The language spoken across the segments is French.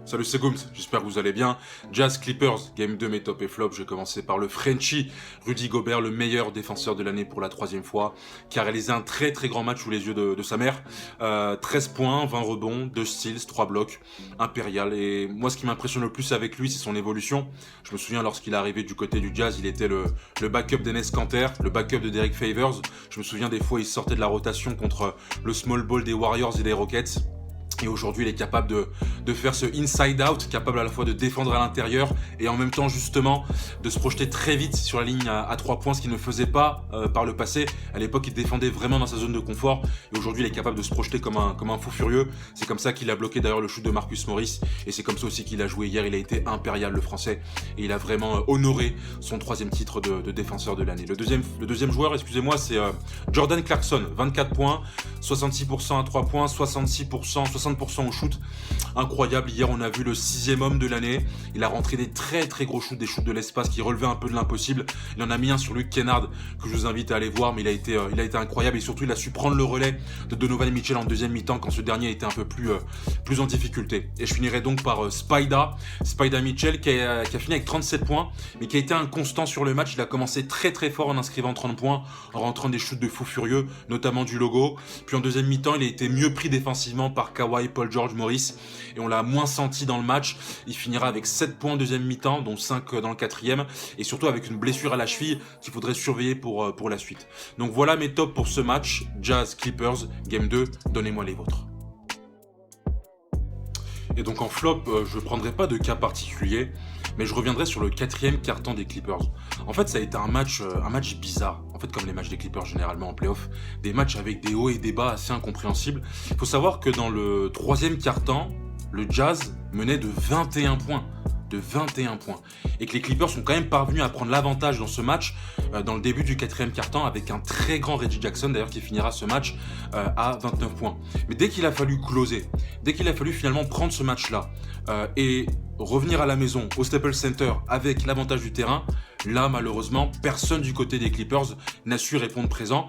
Salut, c'est Gooms, j'espère que vous allez bien. Jazz Clippers, Game 2, mes top et flop. Je vais commencer par le Frenchie, Rudy Gobert, le meilleur défenseur de l'année pour la 3e fois, qui a réalisé un très très grand match sous les yeux de sa mère. 13 points, 20 rebonds, 2 steals, 3 blocs, impérial. Et moi, ce qui m'impressionne le plus avec lui, c'est son évolution. Je me souviens, lorsqu'il est arrivé du côté du Jazz, il était le backup d'Enes Kanter, le backup de Derek Favors. Je me souviens des fois, il sortait de la rotation contre le small ball des Warriors et des Rockets. Et aujourd'hui, il est capable de faire ce inside-out, capable à la fois de défendre à l'intérieur et en même temps, justement, de se projeter très vite sur la ligne à 3 points, ce qu'il ne faisait pas par le passé. À l'époque, il défendait vraiment dans sa zone de confort. Et aujourd'hui, il est capable de se projeter comme un fou furieux. C'est comme ça qu'il a bloqué d'ailleurs le shoot de Marcus Morris. Et c'est comme ça aussi qu'il a joué hier. Il a été impérial, le français. Et il a vraiment honoré son 3e titre de défenseur de l'année. Le deuxième joueur, excusez-moi, c'est Jordan Clarkson. 24 points, 66% à 3 points, 60% au shoot. Incroyable. Hier, on a vu le 6e homme de l'année. Il a rentré des très très gros shoots, des shoots de l'espace qui relevaient un peu de l'impossible. Il en a mis un sur Luke Kennard que je vous invite à aller voir, mais il a été incroyable et surtout il a su prendre le relais de Donovan Mitchell en deuxième mi-temps quand ce dernier était un peu plus en difficulté. Et je finirai donc par Spida Mitchell qui a fini avec 37 points, mais qui a été inconstant sur le match. Il a commencé très très fort en inscrivant 30 points, en rentrant des shoots de fou furieux, notamment du logo. Puis en deuxième mi-temps, il a été mieux pris défensivement par Kawhi, Paul George, Morris, et on l'a moins senti dans le match. Il finira avec 7 points en deuxième mi-temps, dont 5 dans le 4e, et surtout avec une blessure à la cheville qu'il faudrait surveiller pour la suite. Donc voilà mes tops pour ce match, Jazz Clippers, Game 2, donnez-moi les vôtres. Et donc en flop, je ne prendrai pas de cas particulier, mais je reviendrai sur le 4e quart-temps des Clippers. En fait, ça a été un match bizarre. En fait, comme les matchs des Clippers généralement en playoff, des matchs avec des hauts et des bas assez incompréhensibles. Il faut savoir que dans le 3e quart-temps, le Jazz menait de 21 points. Et que les Clippers sont quand même parvenus à prendre l'avantage dans ce match dans le début du 4e quart-temps avec un très grand Reggie Jackson d'ailleurs qui finira ce match à 29 points. Mais dès qu'il a fallu closer, dès qu'il a fallu finalement prendre ce match-là et revenir à la maison au Staples Center avec l'avantage du terrain, là malheureusement personne du côté des Clippers n'a su répondre présent.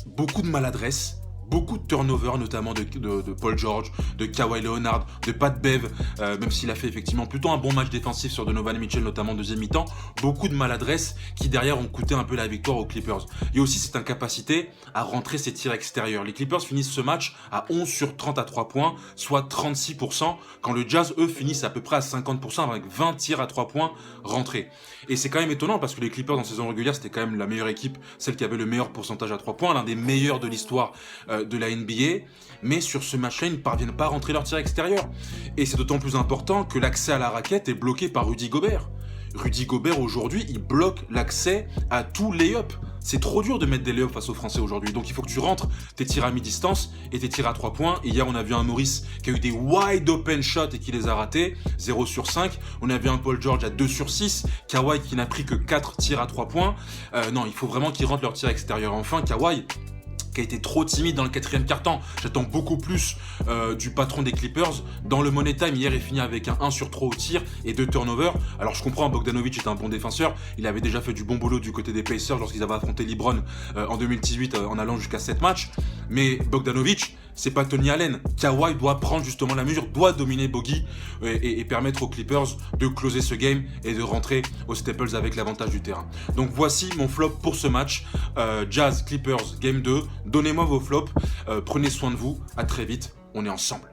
Beaucoup de maladresse. Beaucoup de turnover, notamment de Paul George, de Kawhi Leonard, de Pat Bev, même s'il a fait effectivement plutôt un bon match défensif sur Donovan Mitchell, notamment en deuxième mi-temps. Beaucoup de maladresses qui derrière ont coûté un peu la victoire aux Clippers. Il y a aussi cette incapacité à rentrer ses tirs extérieurs. Les Clippers finissent ce match à 11 sur 30 à 3 points, soit 36%, quand le Jazz, eux, finissent à peu près à 50% avec 20 tirs à 3 points rentrés. Et c'est quand même étonnant parce que les Clippers en saison régulière, c'était quand même la meilleure équipe, celle qui avait le meilleur pourcentage à 3 points, l'un des meilleurs de l'histoire de la NBA, mais sur ce match-là, ils ne parviennent pas à rentrer leur tir extérieur. Et c'est d'autant plus important que l'accès à la raquette est bloqué par Rudy Gobert. Rudy Gobert, aujourd'hui, il bloque l'accès à tout lay-up. C'est trop dur de mettre des lay-up face aux Français aujourd'hui. Donc il faut que tu rentres tes tirs à mi-distance et tes tirs à 3 points. Et hier, on a vu un Morris qui a eu des wide open shots et qui les a ratés. 0 sur 5. On a vu un Paul George à 2 sur 6. Kawhi qui n'a pris que 4 tirs à 3 points. Non, il faut vraiment qu'ils rentrent leur tir extérieur. Enfin, Kawhi, qui a été trop timide dans le 4e quart-temps. J'attends beaucoup plus du patron des Clippers. Dans le Money Time, hier, il finit avec un 1 sur 3 au tir et 2 turnovers. Alors je comprends, Bogdanovic est un bon défenseur. Il avait déjà fait du bon boulot du côté des Pacers lorsqu'ils avaient affronté LeBron en 2018 en allant jusqu'à 7 matchs. Mais Bogdanovic, c'est pas Tony Allen. Kawhi doit prendre justement la mesure, doit dominer Bogey et permettre aux Clippers de closer ce game et de rentrer aux Staples avec l'avantage du terrain. Donc voici mon flop pour ce match. Jazz Clippers Game 2. Donnez-moi vos flops. Prenez soin de vous. À très vite. On est ensemble.